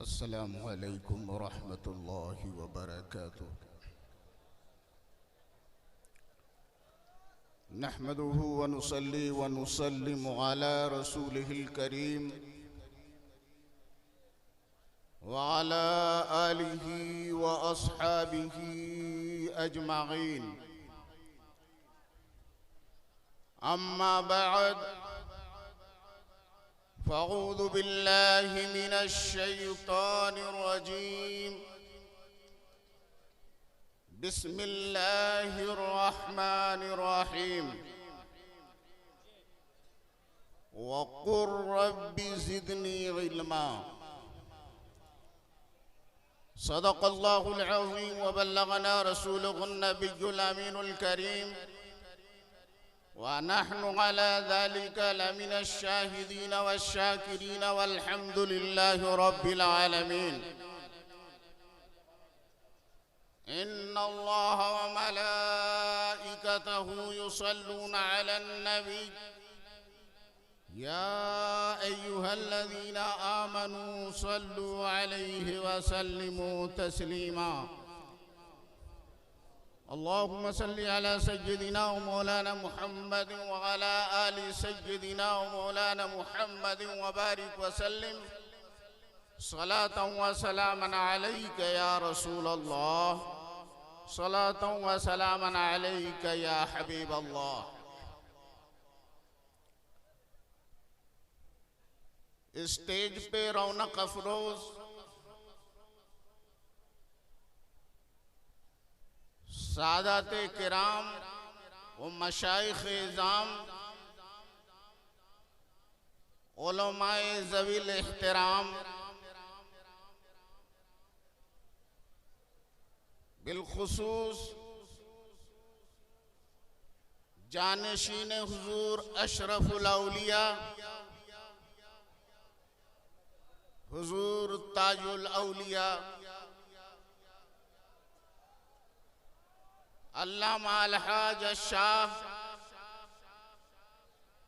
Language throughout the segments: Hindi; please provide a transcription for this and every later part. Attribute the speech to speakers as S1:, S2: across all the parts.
S1: अस्सलामु अलैकुम वरहमतुल्लाहि वबरकातुह। नहमदुहु व नुसल्ली व नुसल्लिमु अला रसूलिहिल करीम व अला आलिहि व अस्हाबिहि अजमाइन। अम्मा बअद फ़अऊज़ु बिल्लाहि मिनश शैतानिर रजीम। बिस्मिल्लाहिर रहमानिर रहीम। वक़ुर रब्बि ज़िदनी इल्मा। सदक़ल्लाहुल अज़ीम व बल्लगना रसूलुहुन नबियुल अमीनुल करीम व नहनु अला ज़ालिका लमिनश शाहिदीन वश्शाकिरीन वल्हम्दुलिल्लाहि रब्बिल आलमीन। इन्नल्लाह व मलाइकतहु युसल्लूना अलन नबी या अय्युहल्लज़ीना आमनू सल्लु अलैहि व सल्लिमू तस्लीमा। अल्लाहुम्मा सल्लि अला सय्यिदिना व मौलाना मुहम्मद व अला आलि सय्यिदिना व मौलाना मुहम्मद व बारिक व सल्लिम सलातन व सलामन अलैका या रसूल अल्लाह, सलातन व सलामन अलैका या हबीब अल्लाह। स्टेज पे रौनक अफरोज सादाते किराम व मशाइख़ इज़ाम, उलमाए ज़वील एहतराम, बिलखुसूस जानशीन हुजूर अशरफुल औलिया हुजूर ताजुल औलिया अल्लामा अलहाज शाह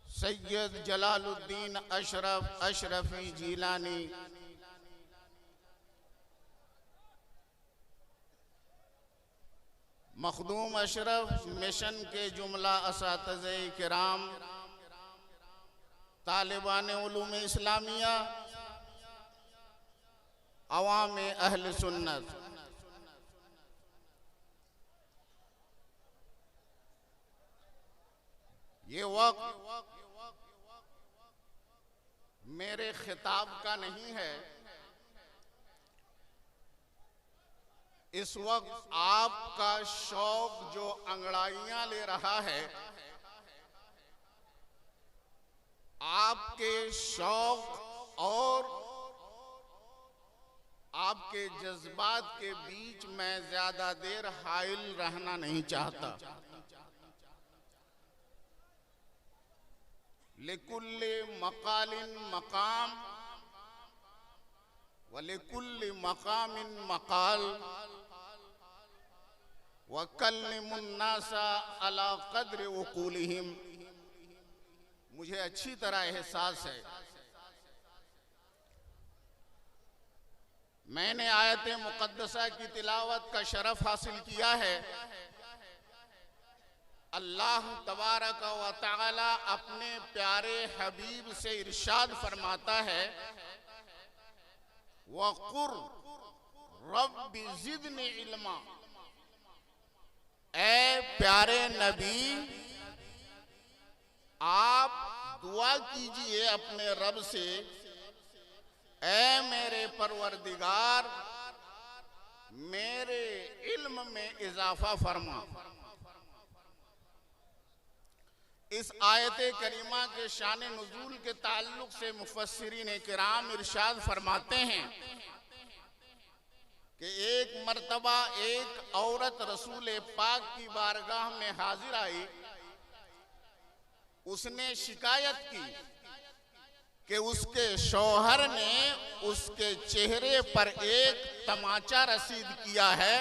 S1: सैयद जलालुद्दीन अशरफी जीलानी, मखदूम अशरफ मिशन के जुमला असातिज़े किराम, तालिबान उलूम इस्लामिया, अवाम अहल सुन्नत, ये वक्त मेरे खिताब का नहीं है। इस वक्त आपका शौक जो अंगड़ाइयां ले रहा है, आपके शौक और आपके जज्बात के बीच मैं ज्यादा देर हाइल रहना नहीं चाहता। लिकुल्लि मकालिन मकाम व लिकुल्लि मकामिन मकाल व कल्लिमुन नासा अला क़द्रि उक़ूलिहिम। मुझे अच्छी तरह एहसास है, मैंने आयत मुक़द्दसा की तिलावत का शरफ हासिल किया है। अल्लाह तबारक व तआला अपने प्यारे हबीब से इरशाद फरमाता है, वक़ुर रब्बि ज़िदनी इल्मा। ऐ प्यारे नबी, आप दुआ कीजिए अपने रब से, ऐ मेरे परवरदिगार मेरे इल्म में इजाफा फरमा। इस आयत करीमा के शान नुज़ूल के ताल्लुक से मुफस्सिरीन किराम इरशाद फरमाते हैं कि एक मर्तबा एक औरत रसूल पाक की बारगाह में हाजिर आई। उसने शिकायत की कि उसके शौहर ने उसके चेहरे पर एक तमाचा रसीद किया है।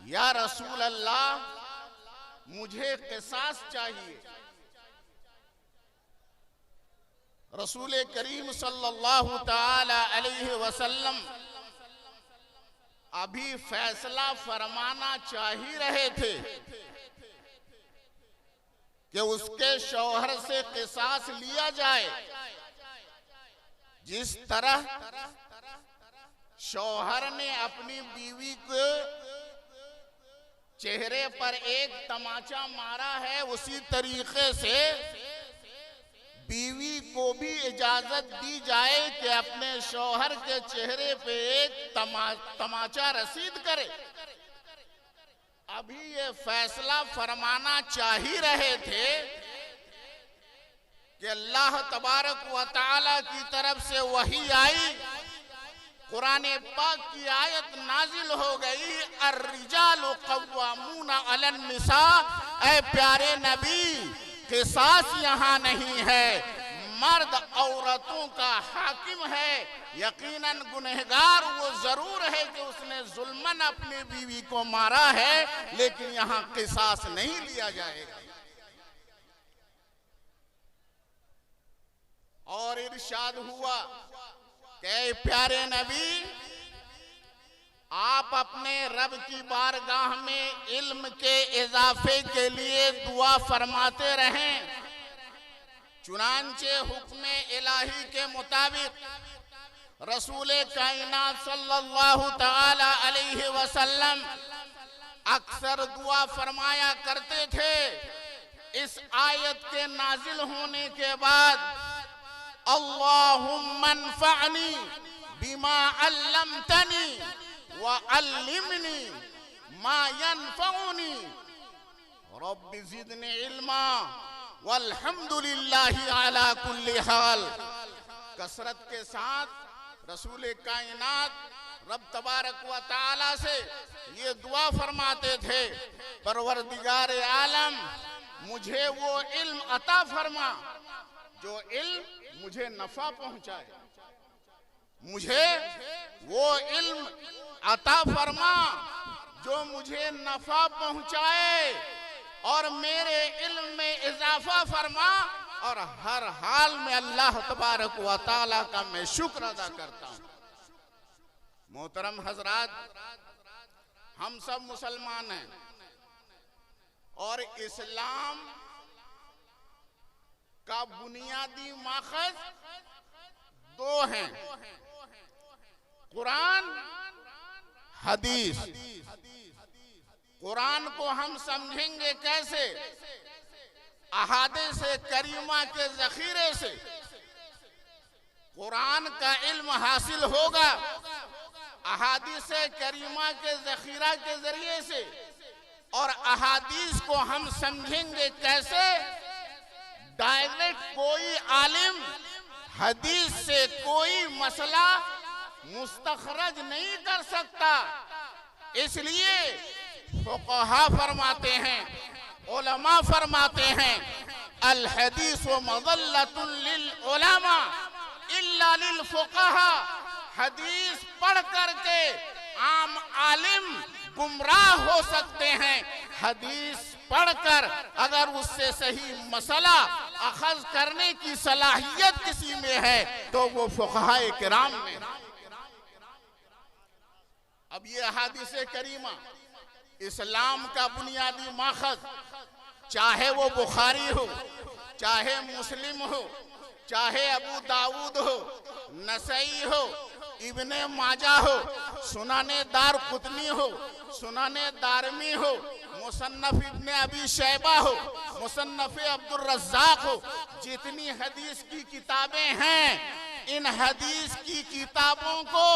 S1: या रसूल अल्लाह, मुझे क़िसास चाहिए। रसूल करीम सल्लल्लाहु ताला अलैहि वसल्लम अभी फैसला फरमाना चाह ही रहे थे कि उसके शौहर से क़िसास लिया जाए। जिस तरह शौहर ने अपनी बीवी को चेहरे पर एक तमाचा मारा है, उसी तरीके से बीवी को भी इजाजत दी जाए कि अपने शौहर के चेहरे पे एक तमाचा रसीद करे। अभी ये फैसला फरमाना चाह ही रहे थे कि अल्लाह तबारक व तआला की तरफ से वही आई, कुरान पाक की आयत नाजिल हो गई, अर्रिजालु कव्वामूना अलन निसा। ऐ प्यारे नबी, क़िसास यहाँ नहीं है, मर्द औरतों का हाकिम है। यकीनन गुनहगार वो जरूर है कि उसने जुल्मन अपनी बीवी को मारा है, लेकिन यहाँ क़िसास नहीं लिया जाएगा। और इरशाद हुआ कि प्यारे नबी, आप अपने रब की बारगाह में इल्म के इजाफे के लिए दुआ फरमाते रहें। चुनांचे हुक्म इलाही के मुताबिक रसूल कायनात सल्लल्लाहु ताला अलैहि वसल्लम अक्सर दुआ फरमाया करते थे। इस आयत के नाजिल होने के बाद, अल्लाहुम्मा अन्फअनी बिमा अल्लमतनी व अल्लिमनी मा यनफउनी रब्बि ज़िदनी इल्मा वल्हम्दुलिल्लाहि अला कुल्ली हाल। कसरत के साथ रसूल कायनात रब तबारक व तआला से ये दुआ फरमाते थे, परवरदिगार आलम, मुझे वो इल्म अता फरमा जो इल्म मुझे नफा पहुंचाए, मुझे वो इल्म अता फरमा जो मुझे नफा पहुंचाए, और मेरे इल्म में इजाफा फरमा, और हर हाल में अल्लाह तबारक व तआला का मैं शुक्र अदा करता हूं। मोहतरम हजरात, हम सब मुसलमान हैं और इस्लाम का बुनियादी माखज दो हैं, कुरान, हदीस। कुरान को हम समझेंगे कैसे? अहादीस करीमा के जखीरे से कुरान का इल्म हासिल होगा, अहादीस करीमा के जखीरा के जरिए से। और अहादीस को हम समझेंगे कैसे? डायरेक्ट कोई आलिम हदीस से कोई मसला मुस्तखरज नहीं कर सकता। इसलिए फुक़हा फरमाते हैं, उलमा फरमाते हैं, अल हदीस व मज़ल्लतुन लिल उलमा इल्ला लिल फुक़हा। हदीस पढ़ करके आम आलिम गुमराह हो सकते हैं, हदीस पढ़कर अगर उससे सही मसला अखज़ करने की सलाहियत किसी में है तो वो फुक़हाए किराम में। अब ये अहादीस करीमा इस्लाम का बुनियादी माखज, चाहे वो बुखारी हो, चाहे मुस्लिम हो, चाहे अबू दाऊद हो, नसई हो, इब्ने माजा हो, सुनाने दारक़ुतनी हो, सुनाने दारमी हो, मुसन्नफ इब्ने अबी शैबा हो, मुसन्नफ अब्दुर रज़्ज़ाक़ हो, जितनी हदीस की किताबें हैं, इन हदीस की किताबों को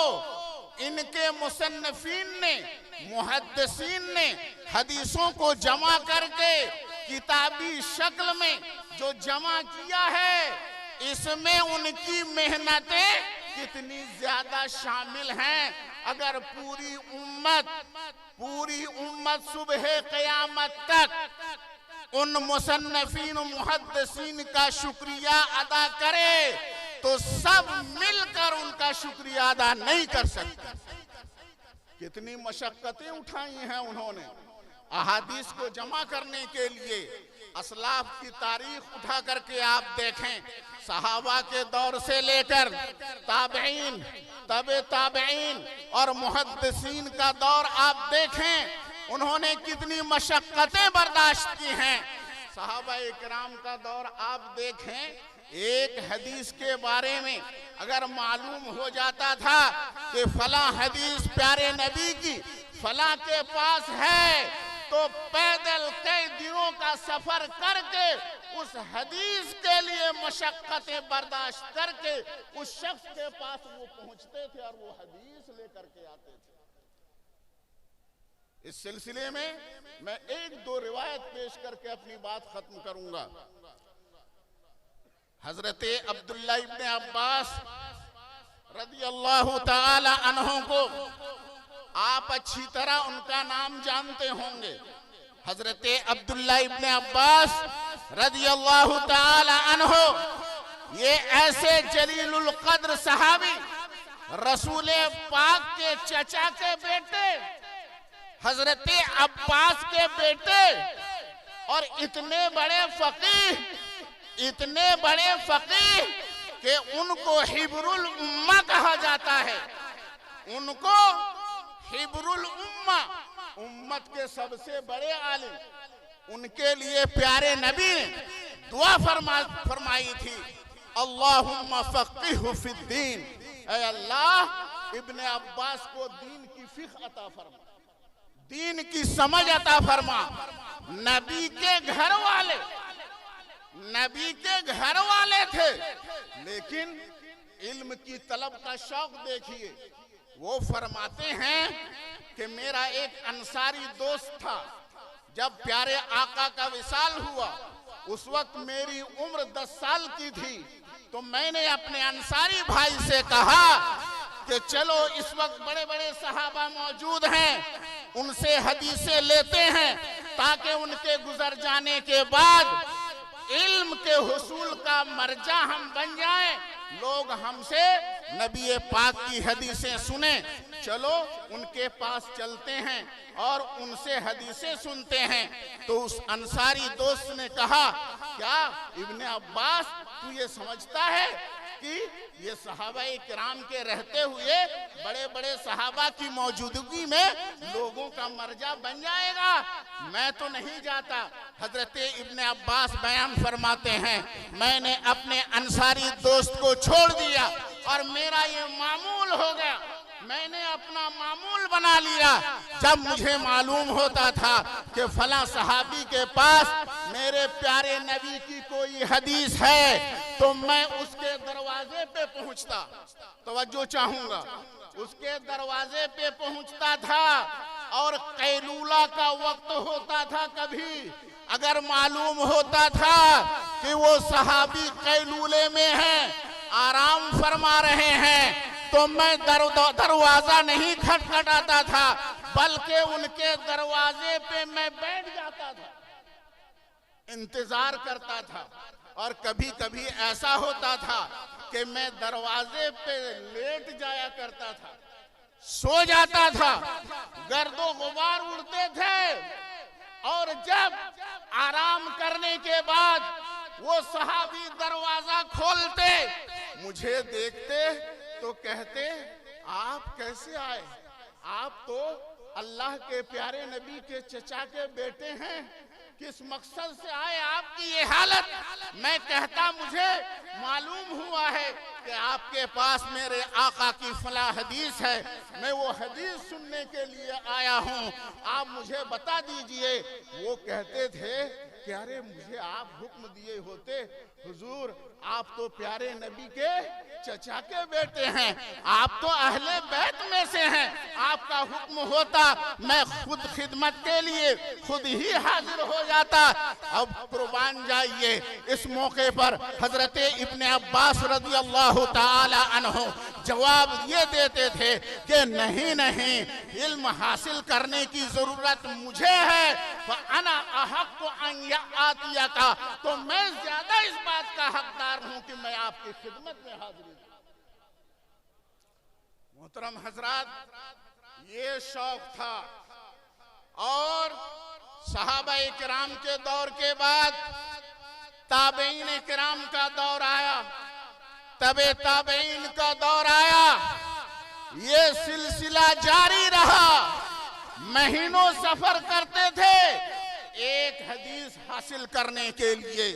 S1: इनके मुसन्नफीन ने, मुहद्दिसीन ने हदीसों को जमा करके किताबी शक्ल में जो जमा किया है, इसमें उनकी मेहनतें कितनी ज्यादा शामिल हैं। अगर पूरी उम्मत सुबह क़यामत तक उन मुसन्नफीन मुहद्दिसीन का शुक्रिया अदा करे तो सब मिलकर उनका शुक्रिया अदा नहीं कर सकते। कितनी मशक्कतें उठाई हैं उन्होंने अहादीस को जमा करने के लिए। असलाफ की तारीख उठा करके आप देखें, सहाबा के दौर से लेकर ताबईन, तबे ताबईन और मुहद्दिसीन का दौर आप देखें, उन्होंने कितनी मशक्कतें बर्दाश्त की हैं। सहाबा इकराम का दौर आप देखें, एक हदीस के बारे में अगर मालूम हो जाता था कि फला हदीस प्यारे नबी की फला के पास है, तो पैदल कई दिनों का सफर करके उस हदीस के लिए मशक्कतें बर्दाश्त करके उस शख्स के पास वो पहुंचते थे और वो हदीस लेकर के आते थे। इस सिलसिले में मैं एक दो रिवायत पेश करके अपनी बात खत्म करूंगा। हजरत अब्दुल्ला इब्ने अब्बास रदियल्लाहु ताला अन्हु को आप अच्छी तरह उनका नाम जानते होंगे। हजरत अब्दुल्ला इब्ने अब्बास रदियल्लाहु ताला अन्हु ये ऐसे जलीलुल कद्र सहाबी, रसूल पाक के चचा के बेटे, हजरत अब्बास के बेटे और इतने बड़े फकीह कि उनको हिब्रुल उम्मा कहा जाता है। उनको हिब्रुल उम्मा, उम्मत के सबसे बड़े आलिम, उनके लिए प्यारे नबी ने दुआ फरमाई थी, अल्लाहुम्मा फक़िहु फिद्दीन, ऐ अल्लाह इब्ने अब्बास को दीन की फिक़्ह अता फरमा, दीन की समझ अता फरमा। नबी के घर वाले थे, लेकिन इल्म की तलब का शौक देखिए। वो फरमाते हैं कि मेरा एक अंसारी दोस्त था, जब प्यारे आका का विसाल हुआ उस वक्त मेरी उम्र 10 साल की थी, तो मैंने अपने अंसारी भाई से कहा कि चलो इस वक्त बड़े बड़े सहाबा मौजूद हैं, उनसे हदीसें लेते हैं ताकि उनके गुजर जाने के बाद इल्म के हुसूल का मर्जा हम बन जाएं, लोग हमसे नबी पाक की हदीसें सुने। चलो उनके पास चलते हैं और उनसे हदीसें सुनते हैं। तो उस अंसारी दोस्त ने कहा, क्या इब्ने अब्बास तू ये समझता है कि ये सहाबा किराम के रहते हुए बड़े बड़े सहाबा की मौजूदगी में लोगों का मर्जा बन जाएगा? मैं तो नहीं जाता। हजरत इब्ने अब्बास बयान फरमाते हैं, मैंने अपने अंसारी दोस्त को छोड़ दिया और मेरा ये मामूल हो गया, मैंने अपना मामूल बना लिया। जब मुझे मालूम होता था कि फला सहाबी के पास मेरे प्यारे नबी की कोई हदीस है, तो मैं उसके दरवाजे पे पहुंचता, तवज्जो चाहूंगा, उसके दरवाजे पे पहुंचता था और कैलूला का वक्त होता था। कभी अगर मालूम होता था कि वो सहाबी कैलूले में हैं, आराम फरमा रहे हैं, तो मैं दरवाजा नहीं खटखटाता था, बल्कि उनके दरवाजे पे मैं बैठ जाता था, इंतजार करता था। और कभी कभी ऐसा होता था कि मैं दरवाजे पे लेट जाया करता था, सो जाता था, गर्दो गुबार उड़ते थे, और जब आराम करने के बाद वो सहाबी दरवाजा खोलते, मुझे देखते तो कहते, आप कैसे आए? आप तो अल्लाह के प्यारे नबी के चचा के बेटे हैं, किस मकसद से आए आपकी ये हालत? मैं कहता, मुझे मालूम हुआ है कि आपके पास मेरे आका की फला हदीस है, मैं वो हदीस सुनने के लिए आया हूँ, आप मुझे बता दीजिए। वो कहते थे कि अरे मुझे आप हुक्म दिए होते हुजूर, आप तो प्यारे नबी के चचा के बेटे हैं, आप तो अहले बैत में से हैं, आपका हुक्म होता मैं खुद खिदमत के लिए खुद ही हाजिर हो जाता। अब कुर्बान जाइए, इस मौके पर हजरत इब्ने अब्बास रज़ियल्लाहु ताला अन्हु जवाब ये देते थे कि नहीं नहीं, इल्म हासिल करने की जरूरत मुझे है, फ़अना अहक्कु अन यातिया का, तो मैं ज्यादा इस बात का हकदार हूं कि मैं आपकी खिदमत में हाजिर हूं। मोहतरम हजरात, ये शौक था। और सहाबा किराम के दौर के बाद ताबईन किराम का दौर आया, तबे ताबईन का दौर आया, ये सिलसिला जारी रहा। महीनों सफर करते थे एक हदीस हासिल करने के लिए।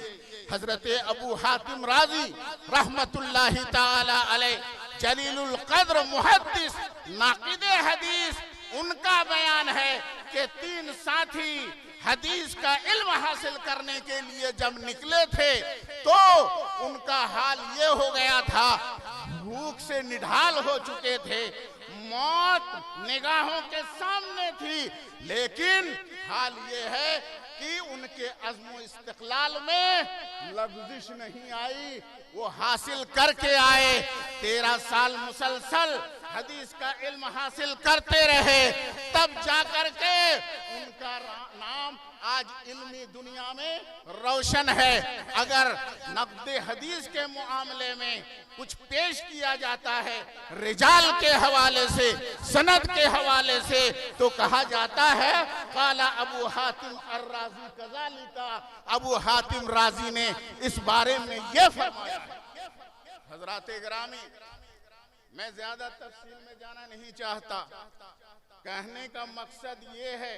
S1: हजरत अबू हातिम राजी रहमतुल्लाहि ताला अलैह जलीलुल कद्र मुहद्दिस नाक़िदे हदीस, उनका बयान है कि 3 साथी हदीस का इल्म हासिल करने के लिए जब निकले थे तो उनका हाल ये हो गया था, भूख से निढाल हो चुके थे, मौत निगाहों के सामने थी, लेकिन हाल ये है कि उनके अज़्म इस्तिक़लाल में लग़ज़िश नहीं आई, वो हासिल करके आए। 13 साल मुसलसल हदीस का इल्म हासिल करते रहे, तब जाकर के उनका नाम आज इल्मी दुनिया में रोशन है। अगर नक़्द हदीस के मामले में कुछ पेश किया जाता है रिजाल के हवाले से, सनद के हवाले से, तो कहा जाता है काला अबू हातिम अर्राज़ी कज़ालिका, अबू हातिम राजी ने इस बारे में ये फरमाया है। हज़रात गिरामी, मैं ज्यादा तफसील में जाना नहीं चाहता, कहने का मकसद ये है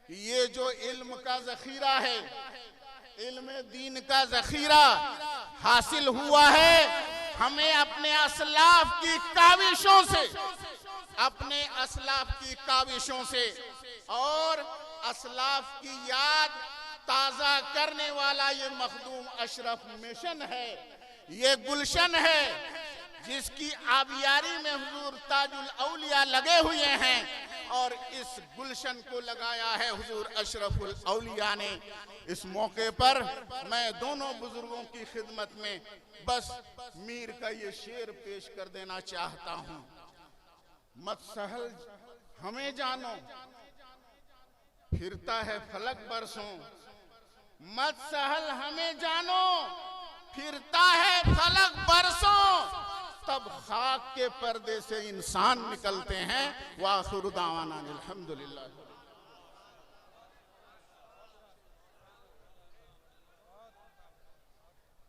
S1: कि ये जो इल्म का ज़ख़ीरा है, इल्म दीन का ज़ख़ीरा हासिल हुआ है, हमें अपने असलाफ की काविशों से, अपने असलाफ की काविशों से और असलाफ की याद ताज़ा करने वाला ये मखदूम अशरफ मिशन है, ये गुलशन है जिसकी आबियारी में हुजूर ताजुल औलिया लगे हुए हैं, और इस गुलशन को लगाया है हुजूर अशरफुल औलिया ने। इस मौके पर मैं दोनों बुजुर्गों की खिदमत में बस मीर का ये शेर पेश कर देना चाहता हूँ। मत सहल हमें जानो, फिरता है फलक बरसों, मत सहल हमें जानो, फिरता है फलक बरसों, तब खाक के पर्दे से इंसान निकलते हैं। वाखिर दावाना अल्हम्दुलिल्लाह।